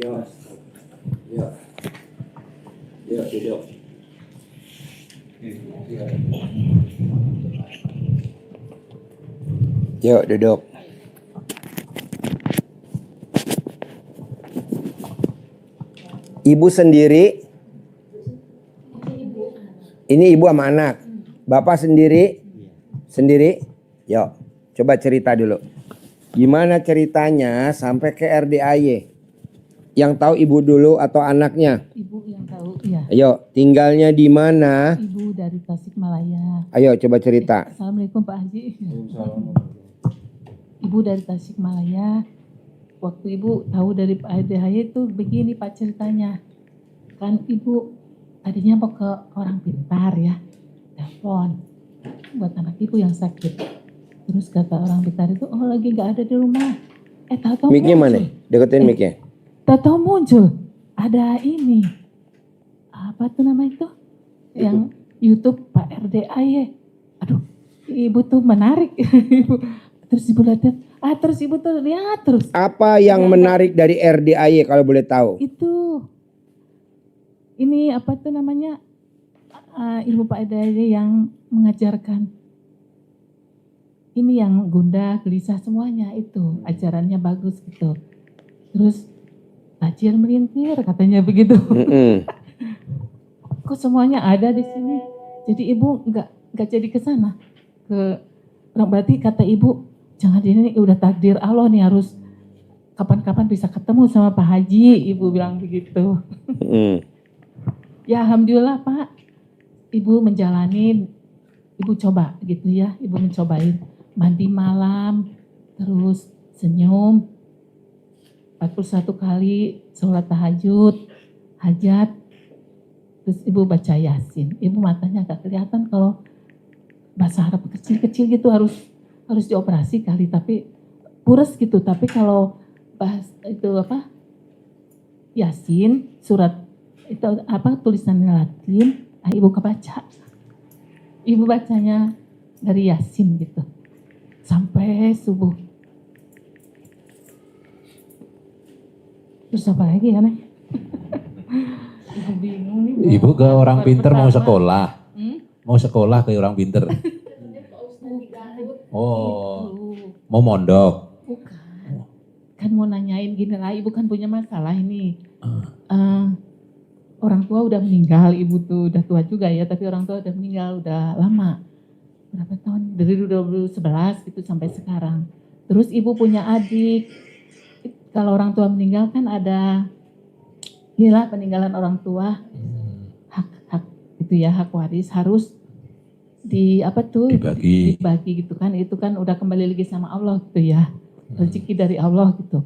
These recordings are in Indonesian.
Yuk. Yuk. Yuk, duduk. Yuk, duduk. Ibu sendiri. Ini ibu sama anak. Bapak sendiri? Sendiri? Yuk, coba cerita dulu. Gimana ceritanya sampai ke RDAY? Yang tahu ibu dulu atau anaknya? Ibu yang tahu, ya. Ayo, tinggalnya di mana? Ibu dari Tasikmalaya. Ayo, coba cerita. Assalamualaikum Pak Haji. Ibu dari Tasikmalaya. Waktu ibu tahu dari Pak RDAY itu begini Pak ceritanya. Kan ibu tadinya mau ke orang pintar ya. Telepon buat anak ibu yang sakit. Terus kata orang pintar itu, oh lagi nggak ada di rumah. Tahu-tahu Mic-nya mana? muncul. Deketin mic-nya. Tahu-tahu muncul. Ada ini. Apa tuh nama itu? Yang YouTube Pak RDAY. Aduh, ibu tuh menarik. Terus ibu lihat, terus ibu tuh lihat terus. Apa yang menarik dari RDAY kalau boleh tahu? Itu. Ini apa tuh namanya? Ilmu Pak RDAY yang mengajarkan. Ini yang gundah, gelisah semuanya itu. Ajarannya bagus gitu. Terus tajir melintir katanya begitu. Kok semuanya ada di sini. Jadi ibu nggak jadi ke sana. Berarti kata ibu, jangan ini udah takdir Allah nih harus kapan-kapan bisa ketemu sama Pak Haji. Ibu bilang begitu. Ya alhamdulillah Pak. Ibu menjalani, ibu coba gitu ya. Ibu mencobain mandi malam, terus senyum. 41 kali sholat tahajud, hajat, terus ibu baca Yasin. Ibu matanya agak kelihatan kalau bahasa Arab kecil-kecil gitu harus dioperasi kali, tapi puras gitu. Tapi kalau bahas itu apa Yasin, surat itu apa tulisannya Latin, ibu kebaca. Ibu bacanya dari Yasin gitu sampai subuh. Terus apa lagi ya, Nek? Ibu bingung nih. Ibu ke orang pinter mau sekolah. Mau sekolah ke orang pinter. Oh, mau mondok. Bukan. Kan mau nanyain gini lah, ibu kan punya masalah ini. Orang tua udah meninggal, ibu tuh udah tua juga ya, tapi orang tua udah meninggal, udah lama. Berapa tahun? Dari 2011 gitu sampai sekarang. Terus ibu punya adik. Kalau orang tua meninggal kan ada inilah peninggalan orang tua, hak itu ya, hak waris harus dibagi gitu kan. Itu kan udah kembali lagi sama Allah gitu ya, rezeki dari Allah gitu.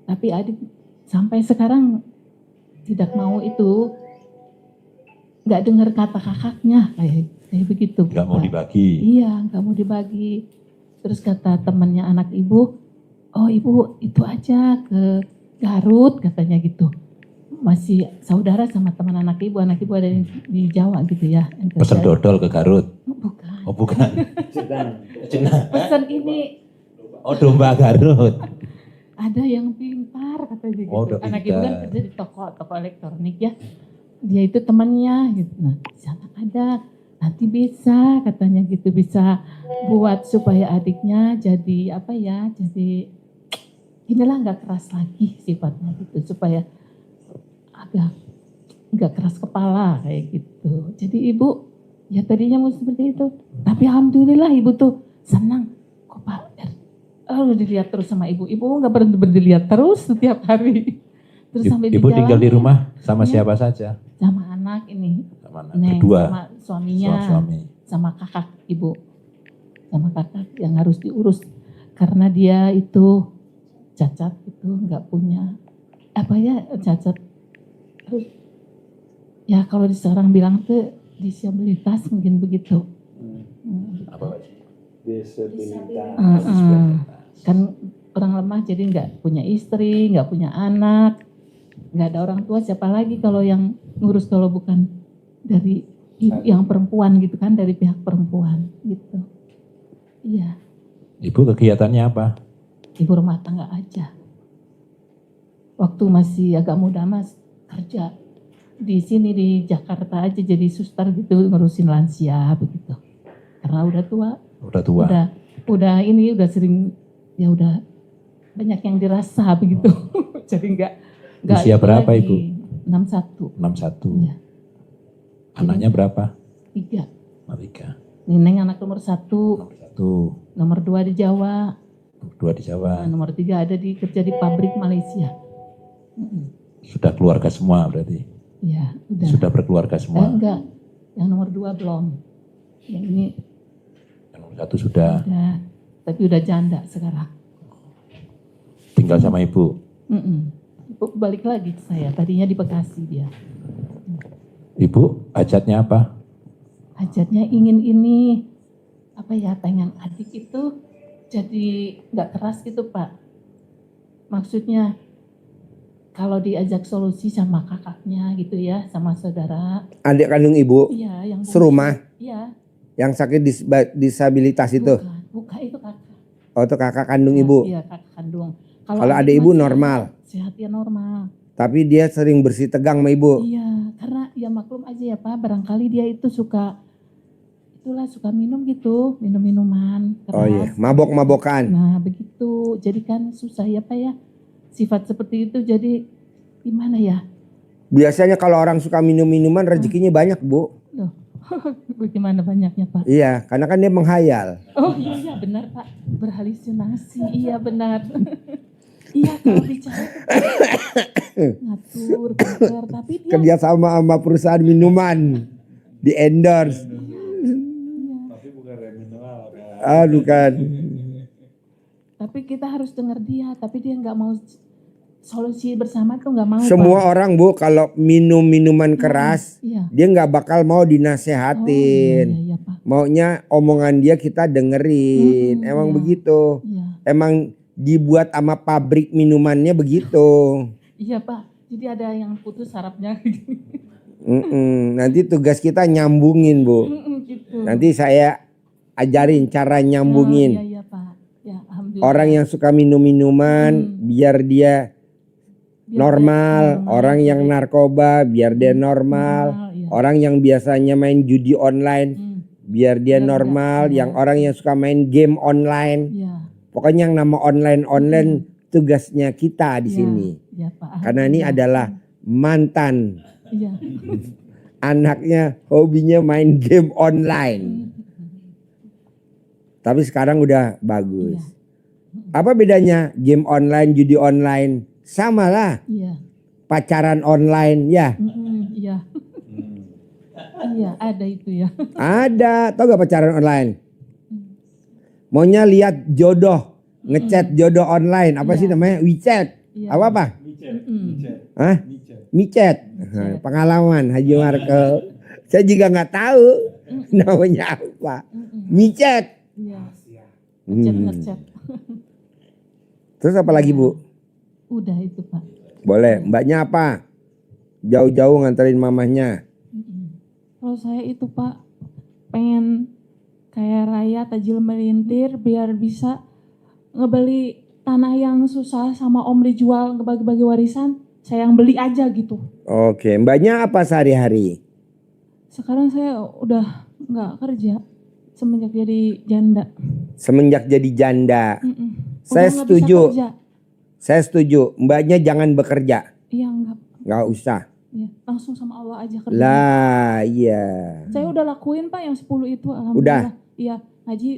Tapi adik sampai sekarang tidak mau itu, nggak dengar kata kakaknya kayak begitu. Nggak mau dibagi. Iya, nggak mau dibagi. Terus kata temannya anak ibu, oh ibu itu aja ke Garut katanya gitu. Masih saudara sama teman anak ibu ada di Jawa gitu ya. Pesan dodol ke Garut? Bukan. Oh bukan. Cenah. Pesan ini. Oh domba Garut. Ada yang pintar katanya gitu. Oh, anak ibu kan kerja di toko elektronik ya. Dia itu temannya gitu. Nah di sana ada. Nanti bisa katanya gitu, bisa buat supaya adiknya jadi apa ya, jadi inilah nggak keras lagi sifatnya gitu, supaya agak nggak keras kepala kayak gitu. Jadi ibu ya tadinya mau seperti itu, tapi alhamdulillah ibu tuh senang. Kok Pak dilihat terus sama ibu nggak berhenti dilihat terus setiap hari. Terus sampai ibu tinggal di rumah sama siapa saja? Sama anak ini. Neng, berdua. Sama suaminya. Sama kakak ibu. Sama kakak yang harus diurus. Karena dia itu cacat itu nggak punya apa ya, cacat. Ya kalau sekarang bilang tuh disabilitas mungkin begitu. Apa? Disabilitas. Kan orang lemah jadi nggak punya istri, nggak punya anak, nggak ada orang tua, siapa lagi kalau yang ngurus kalau bukan dari ibu yang perempuan gitu kan, dari pihak perempuan gitu. Iya. Ibu kegiatannya apa? Ibu rumah tangga aja. waktu masih agak muda mas kerja di sini di Jakarta aja jadi suster gitu ngurusin lansia begitu. Karena udah tua. Udah tua. Udah ini udah sering ya udah banyak yang dirasa begitu. Jadi enggak Usia berapa lagi. Ibu? 61. 61. Iya. Anaknya berapa? 3. 3. Neneng anak nomor 1. Nomor 1. Nomor 2 di Jawa. Nomor 2 di Jawa. Nah, nomor 3 ada kerja di pabrik Malaysia. Sudah keluarga semua berarti? Iya, udah. Sudah berkeluarga semua? Enggak, yang nomor 2 belum. Yang ini Yang nomor 1 sudah? udah, tapi udah janda sekarang. Tinggal sama ibu? Ibu balik lagi ke saya, tadinya di Bekasi dia. Ibu hajatnya apa? Hajatnya ingin ini, apa ya, pengen adik itu jadi nggak keras gitu Pak. Maksudnya kalau diajak solusi sama kakaknya gitu ya, sama saudara. Adik kandung ibu? Iya, yang serumah? Iya. Yang sakit disabilitas itu? Bukan itu kakak. Oh itu kakak kandung ibu? Iya kakak kandung. Kalau adik ibu normal? Sehat ya normal. Tapi dia sering bersih tegang sama ibu? Iya, karena ya maklum aja ya Pak, barangkali dia itu suka minum gitu, minum-minuman keras. Oh iya, mabok-mabokan. Nah begitu, jadi kan susah ya Pak ya, sifat seperti itu jadi gimana ya? Biasanya kalau orang suka minum-minuman rezekinya banyak Bu. Loh, bagaimana banyaknya Pak? Iya, karena kan dia menghayal. Oh iya benar Pak, berhalusinasi, iya benar. Iya kalau bicara ngatur, tapi dia Kerja sama perusahaan minuman, di endorse. Tapi bukan remineral kan. Aduh kan. Tapi kita harus dengar dia, tapi dia nggak mau solusi bersama tuh nggak mau. Semua Pak. orang Bu kalau minum minuman keras, Iya. dia nggak bakal mau Oh, dinasehatin. iya, Pak. Maunya omongan dia kita dengerin. Emang iya. begitu. Iya. Emang dibuat sama pabrik minumannya begitu. Iya Pak, jadi ada yang putus sarafnya. Nanti tugas kita nyambungin Bu. Gitu. Nanti saya ajarin cara nyambungin. Iya, iya Pak. Ya, alhamdulillah. Orang yang suka minum minuman biar dia Biar normal. dia Orang yang narkoba biar dia normal. iya. Orang yang biasanya main judi online biar dia Biar normal. enggak, Yang orang yang suka main game online. Iya. Pokoknya yang nama online tugasnya kita di sini. Iya Pak. Karena ini adalah mantan. Iya. Anaknya hobinya main game online. Tapi sekarang udah bagus. Iya. Apa bedanya game online, judi online? Sama lah. Iya. Pacaran online ya. Iya. Iya, ada itu ya. Ada. Tau gak pacaran online? Maunya lihat jodoh. Ngechat jodoh online. Apa sih namanya? WeChat. Iya. Apa? Micet. Hah? Micet. Micet. Pengalaman Haji Markel. Saya juga nggak tahu namanya apa. Micet. Iya. Hmm. Ngechat. Terus apa lagi Bu? Udah itu Pak. Boleh. Mbaknya apa? Jauh-jauh nganterin mamahnya. Kalau saya itu Pak pengen kayak raya tajil melintir biar bisa ngebeli tanah yang susah sama om dijual ngebagi-bagi warisan. Saya yang beli aja gitu. Oke. Mbaknya apa sehari-hari? Sekarang saya udah nggak kerja semenjak jadi janda. Semenjak jadi janda. Saya Udah nggak bisa setuju. kerja. Saya setuju. Mbaknya jangan bekerja. Iya Nggak usah. ya, langsung sama Allah aja kerja. Lah iya. Saya udah lakuin Pak yang 10 itu alhamdulillah. Udah? Iya, ngaji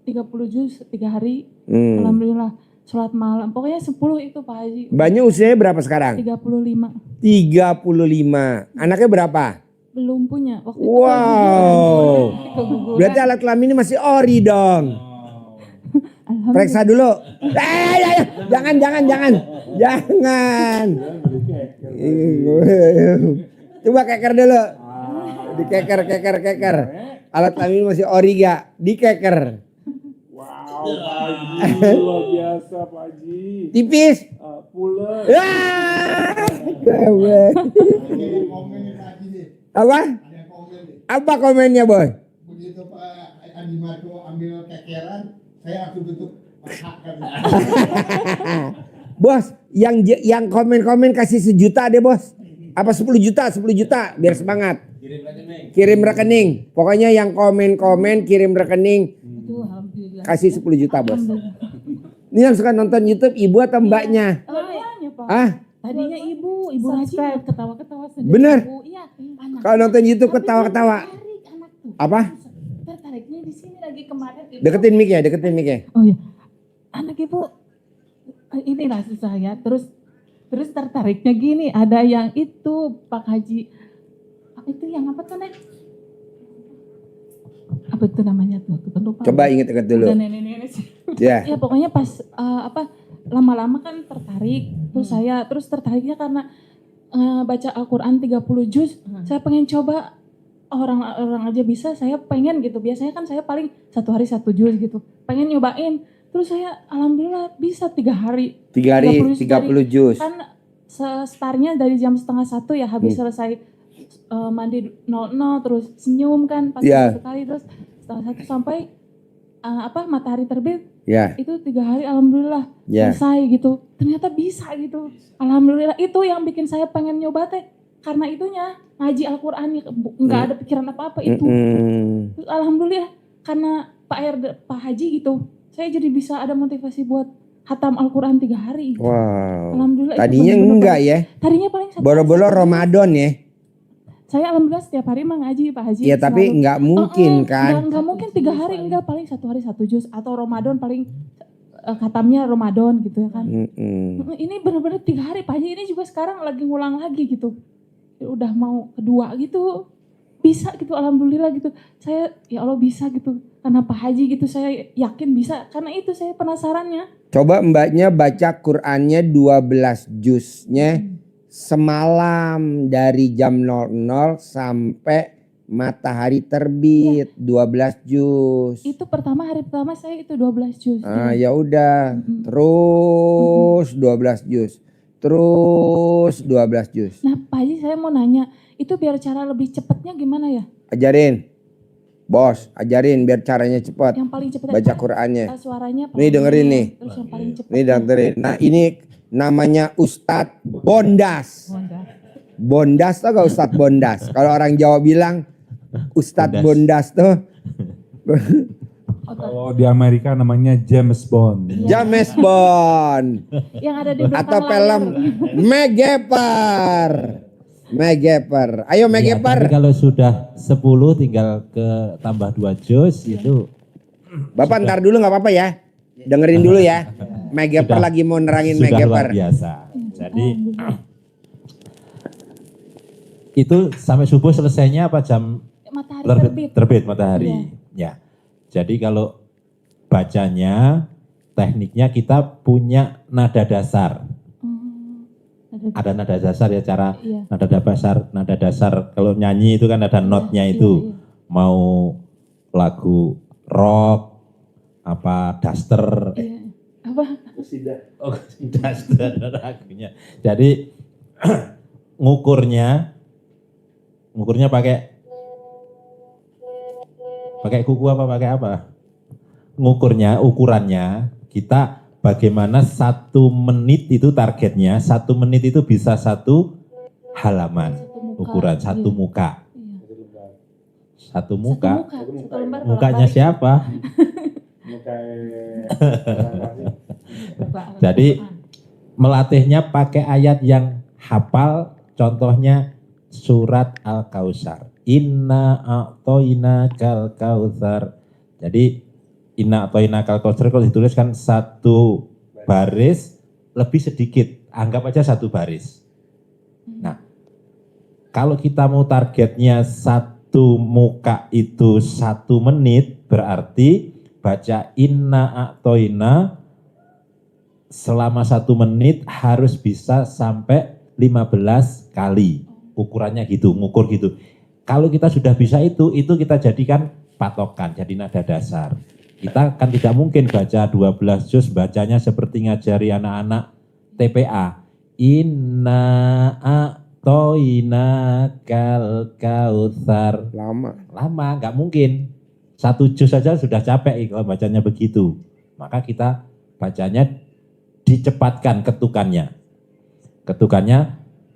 30 juz 3 hari. Hmm. Alhamdulillah. Sholat malam. Pokoknya 10 itu Pak Haji. Mbaknya usianya berapa sekarang? 35. 35. Anaknya berapa? Belum punya. Waktu itu Wow. keguguran. Berarti alat kelamin ini masih ori dong. Alhamdulillah. Periksa dulu. Jangan. Coba keker dulu. Dikeker. Alat kelamin masih ori gak? Dikeker. Wow, Pak Haji. Luar biasa Pak Haji. Tipis. Pulen. Apa? Apa komennya boy? Begitu Pak Andi Marco ambil kekeran, saya langsung tutup paha kan. Bos, yang komen-komen kasih 1 juta deh bos. Apa 10 juta, 10 juta biar semangat. Kirim rekening. Pokoknya yang komen-komen kirim rekening. Itu alhamdulillah. Kasih 10 juta bos. Alhamdulillah. Ini yang suka nonton YouTube ibu atau mbaknya? Dua-duanya, Pak. Ah, Tadinya ibu rajin ketawa-ketawa sendiri. Bener. Ibu, iya, anak. kalau nonton YouTube ketawa-ketawa. Tertarik anak tuh. Apa? Tertariknya di sini lagi kemarin. Ibu. Deketin mic ya, deketin mic ya. Oh iya, anak ibu inilah susah ya. Terus tertariknya gini, ada yang itu Pak Haji, itu yang apa tuh Nek? Apa itu namanya tuh? Lupa. Coba inget-inget dulu. Udah nenek-nenek sih. Ya. Ya pokoknya pas lama-lama kan tertarik. Terus tertariknya karena baca Al-Quran 30 juz. Saya pengen coba orang aja bisa, saya pengen gitu. Biasanya kan saya paling 1 hari 1 juz gitu. Pengen nyobain. Terus saya alhamdulillah bisa 3 hari. 3 hari 30 juz. Kan startnya dari jam 12:30 ya, habis selesai mandi 00 terus senyum kan pas Iya. sekali, terus 12:30 sampai matahari terbit. Ya. Itu 3 hari alhamdulillah Ya. selesai gitu. Ternyata bisa gitu. Alhamdulillah itu yang bikin saya pengen nyoba teh. Karena itunya ngaji Al-Qur'an nggak ada pikiran apa-apa itu. Terus alhamdulillah karena Pak Haji gitu. Saya jadi bisa ada motivasi buat hatam Al-Qur'an 3 hari. Wow. Alhamdulillah. itu Tadinya bener-bener enggak ya. Tadinya paling 1 Boro-boro Ramadan ya. Saya alhamdulillah setiap hari mah ngaji Pak Haji. Iya tapi selalu. enggak mungkin kan. Enggak mungkin 3 hari, enggak, paling 1 hari 1 juz atau Ramadan paling khatamnya Ramadan gitu ya kan. Ini benar-benar 3 hari Pak Haji, ini juga sekarang lagi ngulang lagi gitu. Udah mau kedua gitu. Bisa gitu alhamdulillah gitu. Saya ya Allah bisa gitu. Karena Pak Haji gitu saya yakin bisa. Karena itu saya penasarannya. Coba mbaknya baca Qur'annya 12 juznya semalam dari jam 00 sampai matahari terbit 12 juz. Itu hari pertama saya itu 12 juz. Ya udah, terus 12 juz. Terus 12 juz. Nah Pak Haji saya mau nanya, itu biar cara lebih cepatnya gimana ya? Ajarin. Bos, ajarin biar caranya cepat. Yang paling cepat Baca Qur'annya. Suaranya Nih dengerin nih. Terus yang paling cepat. Nih dengerin. Nah ini namanya Ustadz Bondas. Bondas tau gak Ustadz Bondas? Kalau orang Jawa bilang Ustadz Bondas tuh. Kalau di Amerika namanya James Bond. James Bond. Yang ada di belakang Atau film Megeper. Megeper. Ayo Ya, tapi Megeper. kalau sudah 10 tinggal ke tambah 2 juz itu Bapak ntar dulu gak apa-apa ya. Dengerin dulu ya. Megeper Sudah- lagi mau nerangin sudah luar Megeper. biasa. Jadi itu sampai subuh selesainya apa jam matahari terbit. terbit matahari. Ya. Jadi kalau bacanya tekniknya kita punya nada dasar. Ada nada dasar ya cara Iya. nada dasar kalau nyanyi itu kan ada notnya itu. Mau lagu rock apa daster Iya. Apa? oh daster lagunya. Jadi ngukurnya pakai kuku apa pakai apa? Ukurannya kita bagaimana 1 menit itu targetnya, 1 menit itu bisa 1 halaman ukuran, 1 muka. Iya. 1 muka. Satu lembar Mukanya siapa? Jadi melatihnya pakai ayat yang hafal, contohnya surat Al-Kautsar. Inna a'toina kal kautsar. Jadi inna a'toina kal kautsar kalau dituliskan 1 baris lebih sedikit, anggap aja 1 baris. Nah, kalau kita mau targetnya 1 muka itu 1 menit, berarti baca inna a'toina selama 1 menit harus bisa sampai 15 kali. Ukurannya gitu, ngukur gitu. Kalau kita sudah bisa itu kita jadikan patokan, jadi nada dasar. Kita kan tidak mungkin baca 12 juz, bacanya seperti ngajari anak-anak TPA. Inna a'toina kal kautsar. Lama, nggak mungkin. 1 juz saja sudah capek kalau bacanya begitu. Maka kita bacanya dicepatkan ketukannya.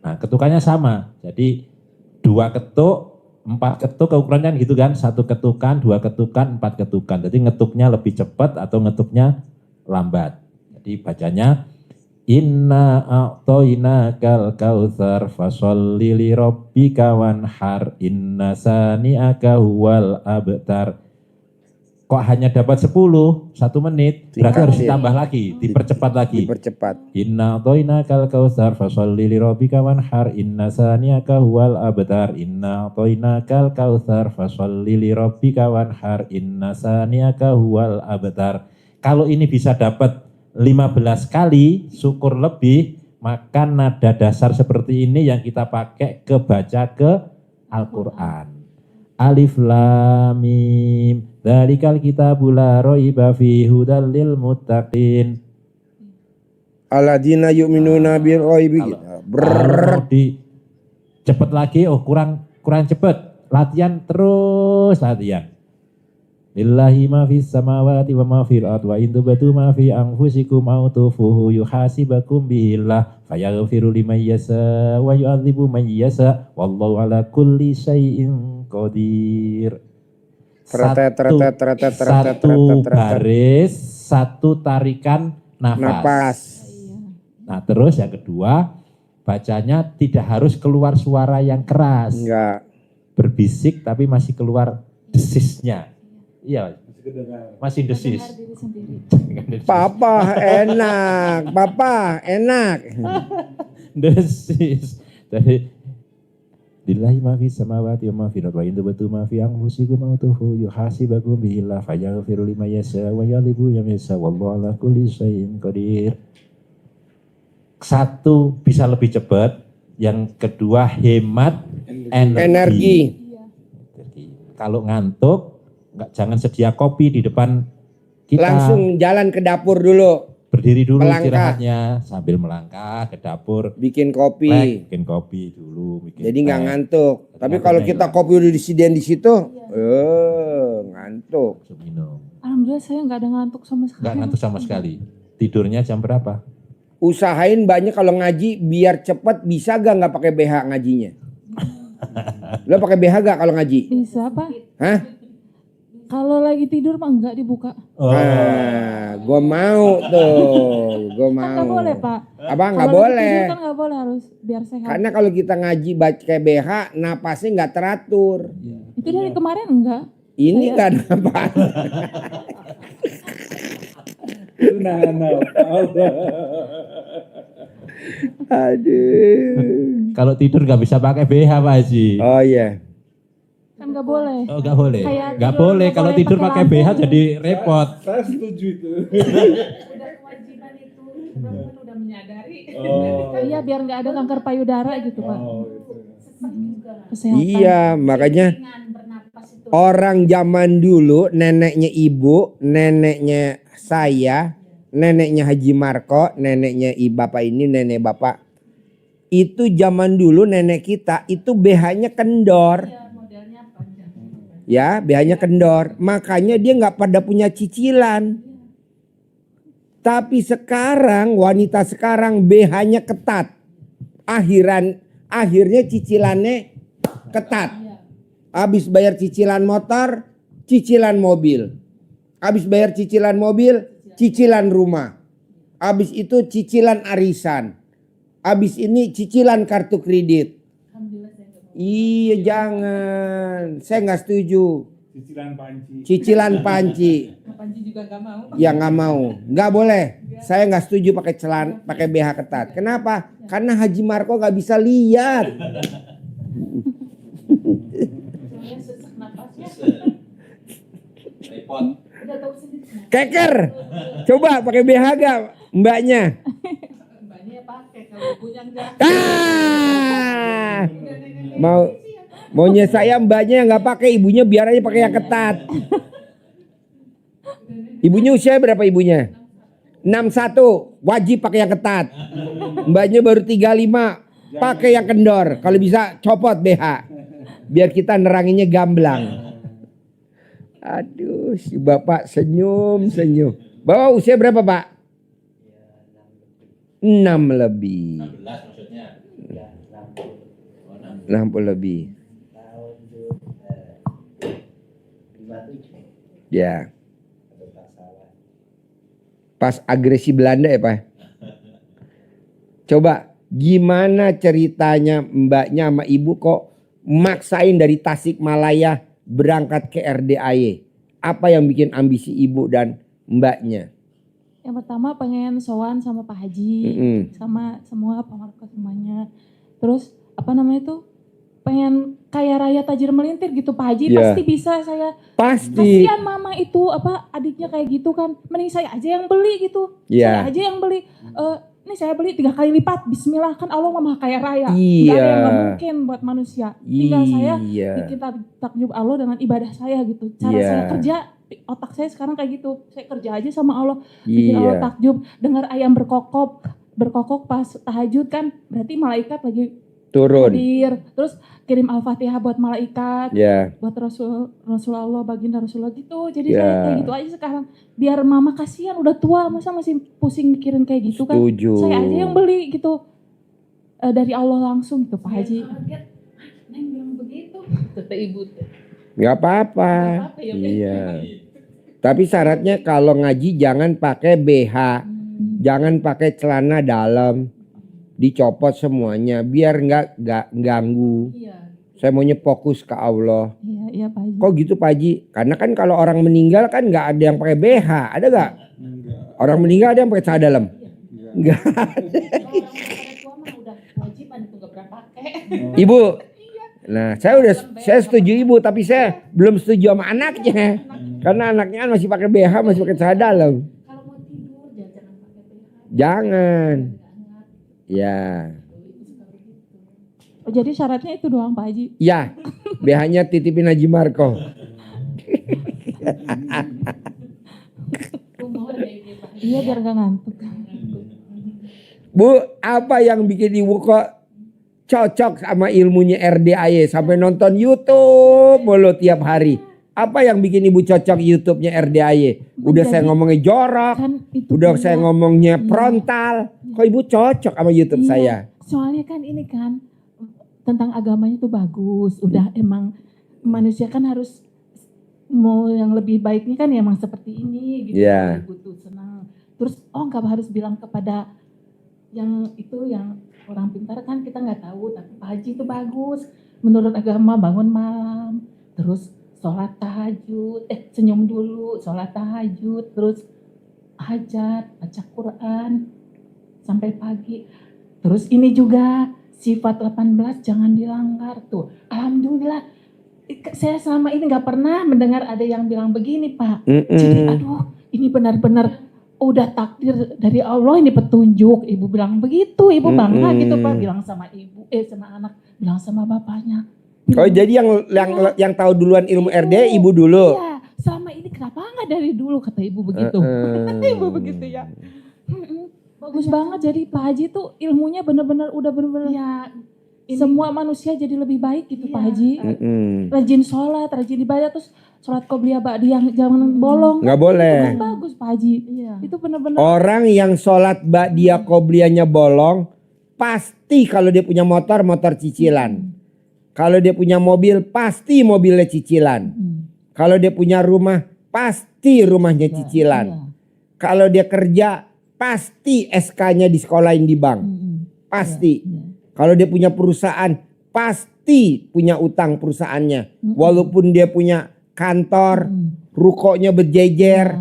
Nah ketukannya sama. Jadi 2 ketuk, 4 ketuk ukurannya gitu kan. 1 ketukan, 2 ketukan, 4 ketukan. Jadi ngetuknya lebih cepat atau ngetuknya lambat. Jadi bacanya Inna a'toinakal kautsar fasholli li rabbika wanhar inna sani'aka huwal abtar. Kok hanya dapat 10, 1 menit, berarti harus ditambah lagi, dipercepat lagi. Dipercepat. Inna a'toinakal kautsar fasholli li rabbika wanhar inna sani'aka huwal abtar. Inna a'toinakal kautsar fasholli li rabbika wanhar inna sani'aka huwal abtar. Kalau ini bisa dapat 15 kali, syukur lebih, maka nada dasar seperti ini yang kita pakai kebaca ke Al-Quran. Alif lam mim, dzalikal kitabul la raiba fihi hudal lil muttaqin. Alladzina yu'minuna bil ghaibi. Kalau di cepet lagi, kurang cepet. Latihan terus latihan. Lillahi ma fis samawati wa ma fil ard wa in tubdu ma fi anfusikum aw tufuhu yuhasibakum billah fayaghfiru liman yasha wa yu'adzibu man yasha wallahu ala kulli syai'in qadir. Satu baris, 1 tarikan nafas. Nah, terus yang kedua, bacanya tidak harus keluar suara yang keras. Enggak. Berbisik tapi masih keluar desisnya. Iya, masih desis. Papa enak. Desis. Jadi lillahi ma fis samawati wa ma fil ardi wa in tubdu ma fi anfusikum aw tukhfuhu yuhasibakum bihi Allah fayaghfiru liman yasha wa yu'adzibu man yasha wallahu ala kulli syai'in qadir. 1 bisa lebih cepat, yang kedua hemat energi. Kalau ngantuk jangan sedia kopi di depan kita. Langsung jalan ke dapur dulu. Berdiri dulu melangkah. istirahatnya sambil melangkah ke dapur. Bikin kopi. Bikin kopi dulu. Jadi nggak ngantuk. Tapi kalau kita kopi udah disediain di situ, ngantuk. Minum. Alhamdulillah saya nggak ada ngantuk sama sekali. Nggak ngantuk sama sekali. Tidurnya jam berapa? Usahain banyak kalau ngaji biar cepet, bisa nggak pakai BH ngajinya? Lo pakai BH gak kalau ngaji? Bisa Pak. Hah? Kalau lagi tidur mah enggak dibuka. Gue mau tuh, gue mau. Kan nggak boleh Pak. Apa nggak Kalau lagi boleh? tidur kan nggak boleh, harus biar sehat. Karena kalau kita ngaji baca BH, napasnya nggak teratur. Itu dari kemarin enggak. Ini nggak ada napas. Aduh. Kalau tidur nggak bisa pakai BH Pak Haji. Oh iya. Kan nggak boleh. Oh nggak boleh. Kayak Nggak tidur boleh. nggak Kalau boleh tidur pakai pakai lampu. BH jadi repot. Saya setuju itu. Udah kewajiban itu, udah menyadari. Iya biar nggak ada kanker payudara gitu Pak. Kesehatan. Iya, makanya orang zaman dulu, neneknya ibu, neneknya saya, neneknya Haji Marko, neneknya bapak ini, nenek bapak. Itu zaman dulu nenek kita itu BH-nya kendor. Ya, BH-nya kendor. Makanya dia nggak pada punya cicilan. Tapi sekarang, wanita sekarang BH-nya ketat. Akhirnya cicilannya ketat. Habis bayar cicilan motor, cicilan mobil. Habis bayar cicilan mobil, cicilan rumah. Habis itu cicilan arisan. Habis ini cicilan kartu kredit. Iya jangan, saya nggak setuju. Cicilan panci. Panci juga nggak mau. Ya nggak mau, nggak boleh. Saya nggak setuju pakai BH ketat. Kenapa? Karena Haji Marko nggak bisa lihat. Keker, coba pakai BH gak mbaknya? Mbaknya pakai, kalau ibunya enggak. Maunya saya mbaknya nggak pakai, ibunya biar aja pakai yang ketat. Ibunya usia berapa ibunya? 61, wajib pakai yang ketat. Mbaknya baru 35, pakai yang kendor. Kalau bisa copot BH, biar kita neranginnya gamblang. Aduh, si bapak senyum. Bapak usia berapa Pak? 6 lebih. 16 maksudnya. 60 lebih. Ya. Pas agresi Belanda ya Pak. Coba gimana ceritanya mbaknya sama ibu kok maksain dari Tasikmalaya berangkat ke RDAY? Apa yang bikin ambisi ibu dan mbaknya? Yang pertama pengen sowan sama Pak Haji, sama semua Pak semuanya. Terus apa namanya itu? Pengen kaya raya tajir melintir gitu Pak Haji, Ya. pasti bisa saya. Pasti. Kasihan mama itu apa adiknya kayak gitu kan, mending saya aja yang beli gitu. Ya. Saya aja yang beli. Ini saya beli 3 kali lipat, bismillah, kan Allah mah kaya raya. Iya. Gak ada yang gak mungkin buat manusia. Tinggal saya Iya. bikin takjub Allah dengan ibadah saya gitu. Cara Iya. saya kerja, otak saya sekarang kayak gitu. Saya kerja aja sama Allah, bikin Allah Iya. takjub. Dengar ayam berkokok pas tahajud kan, berarti malaikat lagi Turun. hadir. Terus kirim Al-Fatihah buat malaikat, Ya. buat Rasulullah, baginda Rasulullah gitu. Jadi Ya. saya kayak gitu aja sekarang. Biar mama kasihan udah tua, masa masih pusing mikirin kayak gitu kan. Setuju. Saya aja yang beli gitu. Dari Allah langsung gitu Pak Haji. Neng bilang begitu, kata ibu. Nggak apa-apa. Nggak apa-apa ya, Beb. Iya. Tapi syaratnya kalau ngaji jangan pakai BH, jangan pakai celana dalam, dicopot semuanya biar nggak ganggu. Iya, Saya maunya fokus ke Allah. iya Pak Haji. Kok gitu Pak Haji? Karena kan kalau orang meninggal kan nggak ada yang pakai BH, ada nggak? Orang meninggal ada yang pakai celana dalam? Nggak. Kalau orang pada tua mah udah kewajiban itu nggak pernah pakai. Ibu, nah saya setuju ibu, tapi saya belum setuju sama anaknya. Karena anaknya kan masih pakai BH, masih pakai celana dalam. Kalau mau tidur jangan pakai BH. Jangan. Ya. Oh, jadi syaratnya itu doang Pak Haji. Ya, BH-nya titipin Haji Marco. Iya biar gak ngantuk. Bu, apa yang bikin ibu kok cocok sama ilmunya RDAY sampai nonton YouTube mulu tiap hari? Apa yang bikin ibu cocok YouTube-nya RDAY? Udah saya ngomongnya jorok, Kan itu udah punya- saya ngomongnya Iya. frontal. Kok ibu cocok sama YouTube Iya, saya? soalnya kan ini kan tentang agamanya tuh bagus. Udah emang manusia kan harus mau yang lebih baiknya kan ya emang seperti ini gitu. Iya. Ibu tuh senang. Terus nggak harus bilang kepada yang itu yang orang pintar kan kita nggak tahu. Tapi Pak Haji itu bagus. Menurut agama bangun malam. Terus sholat tahajud. Senyum dulu. Sholat tahajud. Terus hajat. Baca Quran. Sampai pagi. Terus ini juga sifat 18 jangan dilanggar tuh. Alhamdulillah saya selama ini nggak pernah mendengar ada yang bilang begini Pak. Jadi aduh ini benar-benar udah takdir dari Allah, ini petunjuk. Ibu bilang begitu, ibu bangga gitu Pak, bilang sama ibu, sama anak, bilang sama bapaknya. Oh jadi yang tahu duluan ilmu RDAY ibu dulu. Iya, selama ini kenapa nggak dari dulu kata ibu begitu. Ibu begitu ya. Bagus banget, jadi Pak Haji tuh ilmunya benar-benar udah benar-benar ya, semua manusia jadi lebih baik gitu Pak Haji. Rajin sholat, rajin ibadah, terus sholat qobliyah ba'di yang jangan bolong. Nggak boleh. Itu kan bagus Pak Haji. Itu benar-benar. Orang yang sholat ba'diyah qobliyahnya bolong, pasti kalau dia punya motor cicilan. Kalau dia punya mobil, pasti mobilnya cicilan. Kalau dia punya rumah, pasti rumahnya cicilan. Iya. Kalau dia kerja, pasti SK-nya disekolahin di bank. Pasti. Iya. Kalau dia punya perusahaan, pasti punya utang perusahaannya. Walaupun dia punya kantor, rukonya berjejer.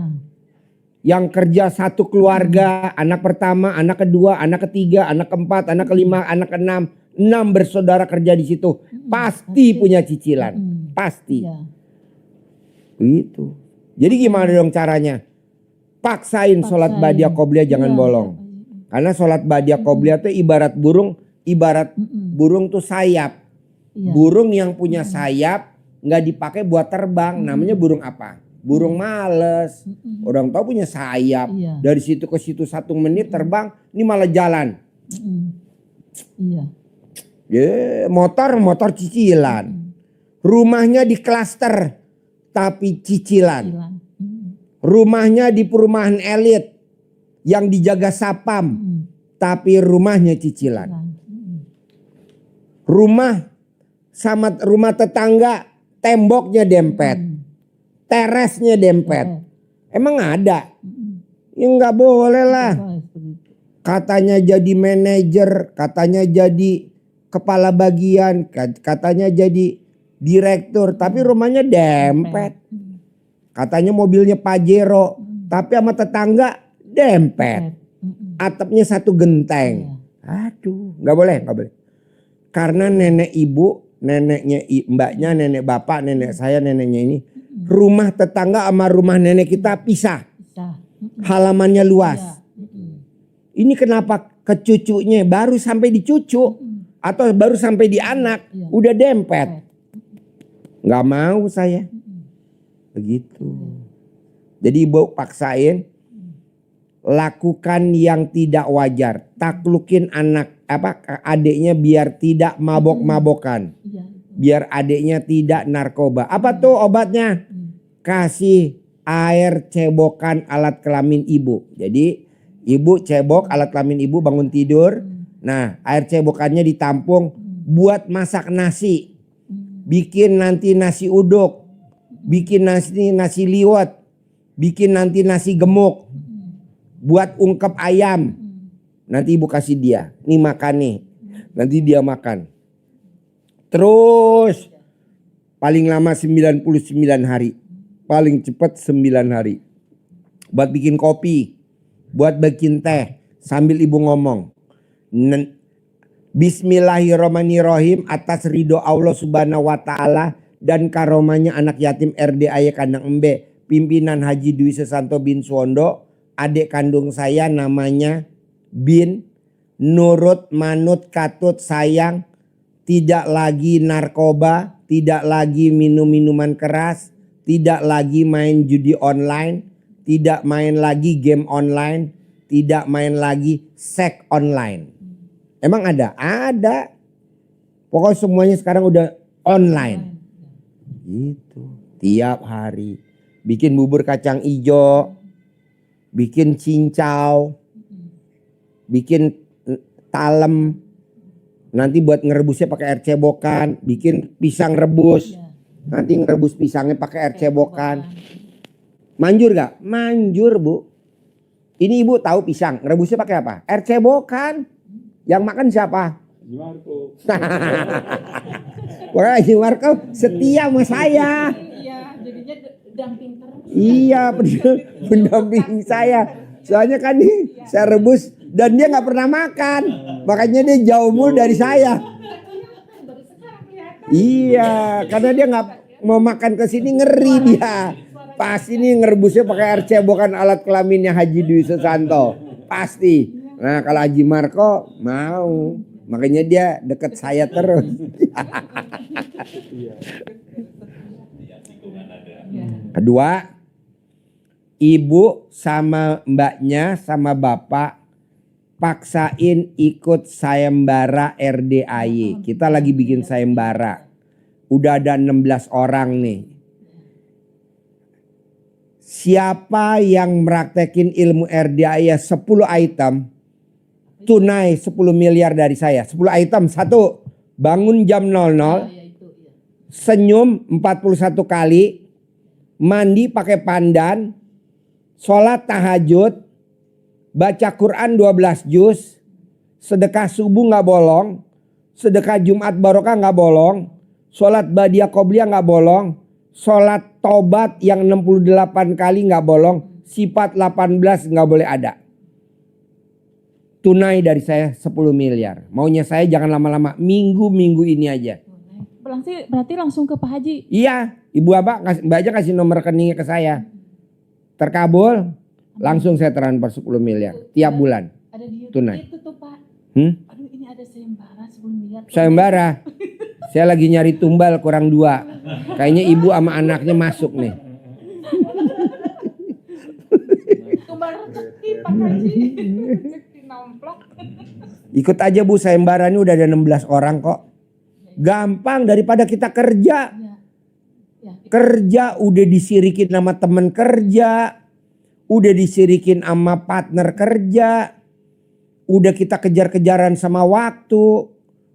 Yang kerja satu keluarga, anak pertama, anak kedua, anak ketiga, anak keempat, anak kelima, anak keenam. 6 bersaudara kerja di situ. Pasti punya cicilan. Pasti. Iya. Begitu. Jadi gimana dong caranya? Paksain sholat ba'diyah qobliyah jangan Iya. bolong. Karena sholat ba'diyah qobliyah itu ibarat burung tuh sayap. Iya. Burung yang punya sayap nggak dipakai buat terbang. Namanya burung apa? Burung males. Orang tahu punya sayap. Iya. Dari situ ke situ 1 menit terbang. Ini malah jalan. Iya. Motor cicilan. Rumahnya di klaster tapi cicilan. Rumahnya di perumahan elit yang dijaga sapam. tapi rumahnya cicilan. Rumah sama rumah tetangga temboknya dempet, teresnya dempet. Emang ada? Ya nggak boleh lah. Katanya jadi manajer, katanya jadi kepala bagian, katanya jadi direktur, tapi rumahnya dempet. Katanya mobilnya Pajero, tapi sama tetangga dempet. Atapnya satu genteng. Aduh, nggak boleh, nggak boleh. Karena nenek ibu, neneknya mbaknya, nenek bapak, nenek saya, neneknya ini, rumah tetangga sama rumah nenek kita pisah. Halamannya luas. Ini kenapa ke cucunya baru sampai di cucu atau baru sampai di anak udah dempet. Nggak mau saya. Begitu. Jadi ibu paksain lakukan yang tidak wajar. Taklukin adiknya biar tidak mabok-mabokan. Biar adiknya tidak narkoba. Apa tuh obatnya? Kasih air cebokan alat kelamin ibu. Jadi ibu cebok alat kelamin ibu bangun tidur. Nah, air cebokannya ditampung buat masak nasi. Bikin nanti nasi uduk. Bikin nasi liwet. Bikin nanti nasi gemuk. Buat ungkep ayam. Nanti ibu kasih dia. Nih makan nih. Nanti dia makan. Terus paling lama 99 hari. Paling cepat 9 hari. Buat bikin kopi. Buat bikin teh. Sambil ibu ngomong. Bismillahirrahmanirrahim atas ridho Allah subhanahu wa ta'ala. Dan karomanya anak yatim RDAY Kandang Embe. Pimpinan Haji Dwi Susanto bin Suwondo. Adik kandung saya namanya Bin. Nurut manut katut sayang. Tidak lagi narkoba. Tidak lagi minum-minuman keras. Tidak lagi main judi online. Tidak main lagi game online. Tidak main lagi seks online. Emang ada? Ada. Pokoknya semuanya sekarang udah online. Gitu. Tiap hari. Bikin bubur kacang ijo. Bikin cincau. Bikin talem. Nanti buat ngerebusnya pakai air cebokan. Bikin pisang rebus. Nanti ngerebus pisangnya pakai air cebokan. Manjur gak? Manjur bu. Ini ibu tahu pisang. Ngerebusnya pakai apa? Air cebokan. Yang makan siapa? Wah, Haji Marco setia sama saya. Iya, jadinya damping terus. Iya, pendamping saya. Soalnya kan nih saya rebus dan dia nggak pernah makan. Makanya dia jauh mulu dari saya. Iya, karena dia nggak mau makan ke sini ngeri dia. Pasti nih ngerebusnya pakai air cebokan alat kelaminnya Haji Dwi Susanto. Pasti. Nah kalau Haji Marco mau. Makanya dia deket saya terus. Kedua, ibu sama mbaknya sama bapak paksain ikut sayembara RDAY. Kita lagi bikin sayembara. Udah ada 16 orang nih. Siapa yang meraktekin ilmu RDAY 10 item, tunai 10 miliar dari saya. 10 item, 1, bangun jam 00, senyum 41 kali, mandi pakai pandan, sholat tahajud, baca Quran 12 juz, sedekah subuh gak bolong, sedekah Jumat barokah gak bolong, sholat badiah qobliyah gak bolong, sholat tobat yang 68 kali gak bolong, sifat 18 gak boleh ada. Tunai dari saya 10 miliar. Maunya saya jangan lama-lama, minggu-minggu ini aja. Berarti langsung ke Pak Haji? Iya, Ibu Abah, Mbak aja kasih nomor rekeningnya ke saya. Terkabul, langsung saya transfer 10 miliar tiap bulan. Ada di YouTube tunai. itu tuh Pak. Aduh ini ada sayembara 10 miliar. Sayembara. Saya lagi nyari tumbal kurang 2. Kayaknya ibu sama anaknya masuk nih. Tumbal rezeki Pak Haji. Rezeki nomplok. Ikut aja Bu, sayembara ini udah ada 16 orang kok. Gampang daripada kita kerja. Kerja udah disirikin sama temen kerja. Udah disirikin sama partner kerja. Udah kita kejar-kejaran sama waktu.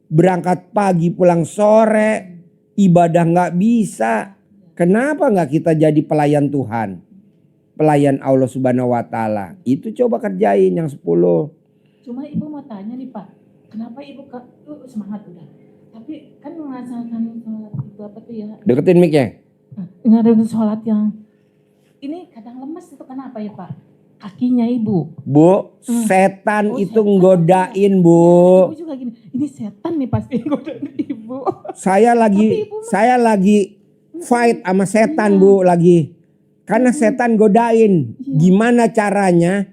Berangkat pagi pulang sore. Ibadah gak bisa. Kenapa gak kita jadi pelayan Tuhan? Pelayan Allah Subhanahu wa Ta'ala. Itu coba kerjain yang 10. Cuma ibu mau tanya nih Pak, kenapa ibu semangat udah? Tapi kan melaksanakan sholat itu apa tuh ya? Deketin mic-nya. Ngadain sholat yang ini kadang lemes itu kenapa ya Pak? Kakinya ibu. Bu, setan itu setan. nggodain bu. Ibu juga gini, ini setan nih pasti nggodain ibu. Saya lagi fight sama setan bu lagi. Karena setan godain. Gimana caranya?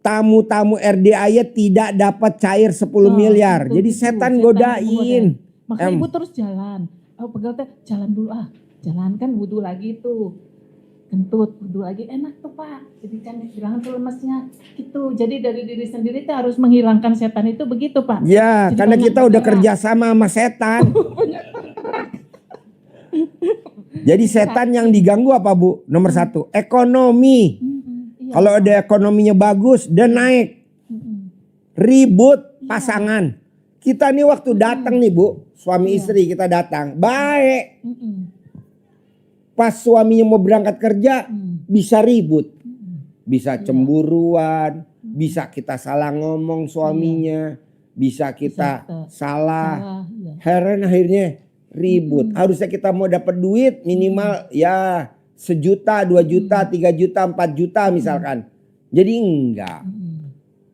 Tamu-tamu RDAY tidak dapat cair 10 miliar. Betul, Jadi betul. setan godain. Makanya ibu terus jalan. Pegel teh jalan dulu jalan kan wudhu lagi tuh. Kentut wudhu lagi enak tuh Pak. Jadi kan hilangkan tuh lemesnya gitu. Jadi dari diri sendiri tuh harus menghilangkan setan itu begitu Pak. Ya, jadi karena kita udah bergerak. kerja sama setan. Jadi setan yang diganggu apa bu? Nomor 1, ekonomi. Iya, Kalau Pak. ada ekonominya bagus, dia naik. Ribut pasangan. Kita nih waktu datang nih bu, suami istri kita datang. Baik. Pas suaminya mau berangkat kerja, bisa ribut. Bisa cemburuan, bisa kita salah ngomong suaminya. Bisa kita salah. Iya. Heran akhirnya ribut. Harusnya kita mau dapat duit minimal ya 1 juta, 2 juta, 3 juta, 4 juta misalkan. Jadi enggak.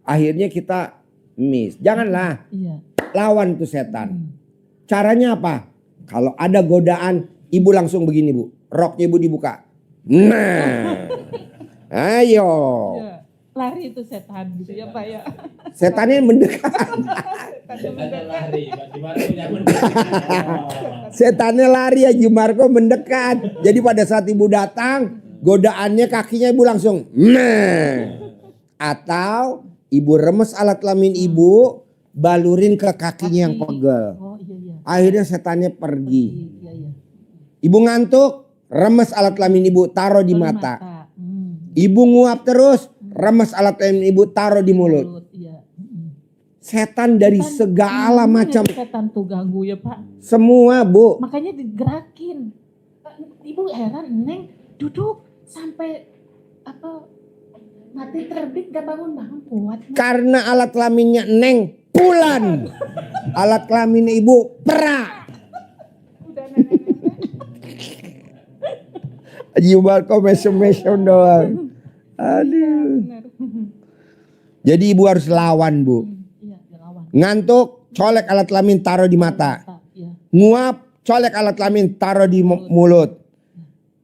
Akhirnya kita miss. Janganlah Iya. lawan tuh setan. Caranya apa? Kalau ada godaan, ibu langsung begini bu. Roknya ibu dibuka. Nah. Ayo. Iya. Lari itu setan gitu ya Pak ya. Setannya mendekat. Lari, Setannya lari ya Jumarko mendekat. Jadi pada saat ibu datang, godaannya kakinya ibu langsung. Nah. Atau ibu remes alat kelamin ibu, balurin ke kakinya yang pegel. Oh iya. Akhirnya setannya pergi. Iya. Ibu ngantuk, remes alat kelamin ibu, taruh di mata. Hmm. Ibu nguap terus, remes alat kelamin ibu, taruh di mulut. Iya. Setan dari segala macam, Setan tuh ganggu ya Pak. semua bu. Makanya digerakin. Ibu heran, Neng duduk sampai mati terbit gak bangun kuat. Karena alat kelaminnya Neng pulan. Alat kelaminnya ibu perak. Udah nenek-nenek. Jumarko mesem-mesem doang. Aduh. Bener. Jadi ibu harus lawan bu. Iya, lawan. Ngantuk, colek alat kelamin taruh di mata. Iya. Nguap, colek alat kelamin taruh di mulut.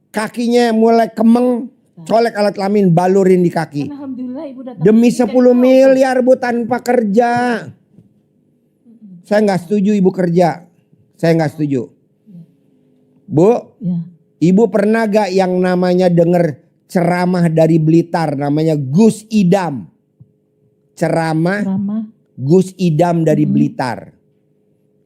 Kakinya mulai kemeng, colek alat kelamin balurin di kaki. Alhamdulillah ibu datang. Demi 10 miliar bu tanpa kerja. Saya nggak setuju ibu kerja. Saya nggak setuju. Bu, Ya. ibu pernah gak yang namanya denger ceramah dari Blitar namanya Gus Idam? Ceramah Ramah. Gus Idam dari Blitar.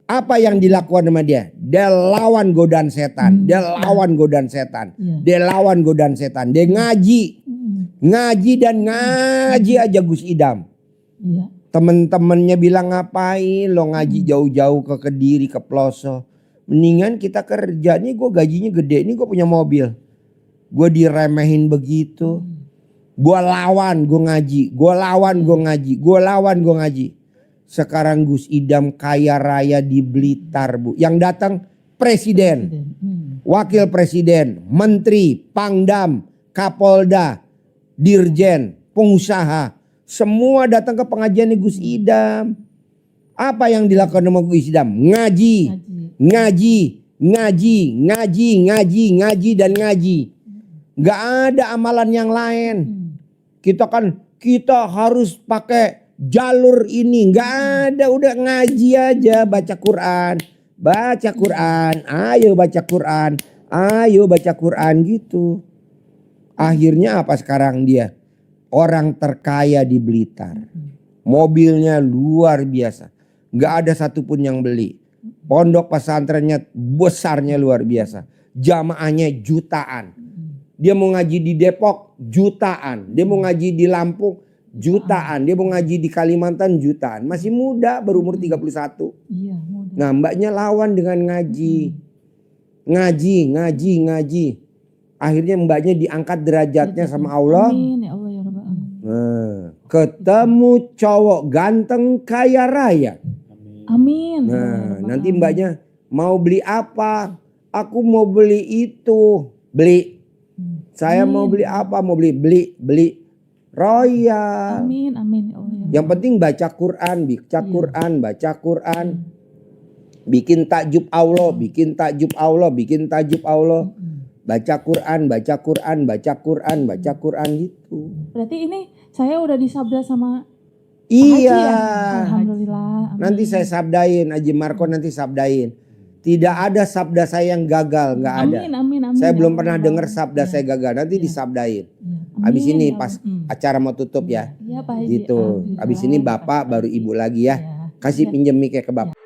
Apa yang dilakukan sama dia? Dia lawan godaan setan. Dia lawan godaan setan. Iya. Dia lawan godaan setan. Dia ngaji. Ngaji dan ngaji aja Gus Idam. Iya. Temen-temennya bilang ngapain lo ngaji jauh-jauh ke Kediri, ke Ploso. Mendingan kita kerja. Nih gue gajinya gede. Nih gue punya mobil. Gue diremehin begitu. Gue lawan gue ngaji. Gue lawan gue ngaji. Gue lawan gue ngaji. Sekarang Gus Idam kaya raya di Blitar bu. Yang datang presiden. Wakil presiden. Menteri. Pangdam. Kapolda. Dirjen. Pengusaha. Semua datang ke pengajian Gus Idam. Apa yang dilakukan sama Gus Idam? Ngaji. Ngaji, ngaji, ngaji, ngaji, ngaji dan ngaji. Gak ada amalan yang lain. Kita harus pakai jalur ini. Gak ada, udah ngaji aja, baca Quran. Baca Quran, ayo baca Quran. Ayo baca Quran gitu. Akhirnya apa sekarang dia? Orang terkaya di Blitar. Mobilnya luar biasa. Gak ada satupun yang beli. Pondok pesantrennya besarnya luar biasa. Jamaahnya jutaan. Dia mau ngaji di Depok jutaan. Dia mau ngaji di Lampung Jutaan. Dia mau ngaji di Kalimantan jutaan. Masih muda, baru umur 31. Iya, mudah. Nah, mbaknya lawan dengan ngaji. Ngaji. Akhirnya mbaknya diangkat derajatnya sama Allah. Amin ya Allah ya Rabbal Alamin. Nah, ketemu cowok ganteng kaya raya. Amin. ya Allah ya Nah, Rabbal nanti Alamin. mbaknya mau beli apa? Aku mau beli itu. Beli. Saya mau beli apa? Mau beli royal. Amin ya Allah. Ya Yang penting baca Quran, baca Quran. Bikin takjub Allah. Baca Quran gitu. Berarti ini saya udah disabda sama Iya. Haji ya? Alhamdulillah. Amin. Nanti saya sabdain, Haji Marco nanti sabdain. Tidak ada sabda saya yang gagal, nggak ada. Amin. Saya Ya belum Allah. pernah dengar sabda Iya. saya gagal. Nanti Iya. disabdain. Iya. Habis Amin, ini ya pas Allah. acara mau tutup ya. Iya Pak Haji. Gitu. Alhamdulillah. Habis ini Bapak Makasih, baru Haji. Ibu lagi ya. Iya. Kasih Iya. pinjem mic ke Bapak.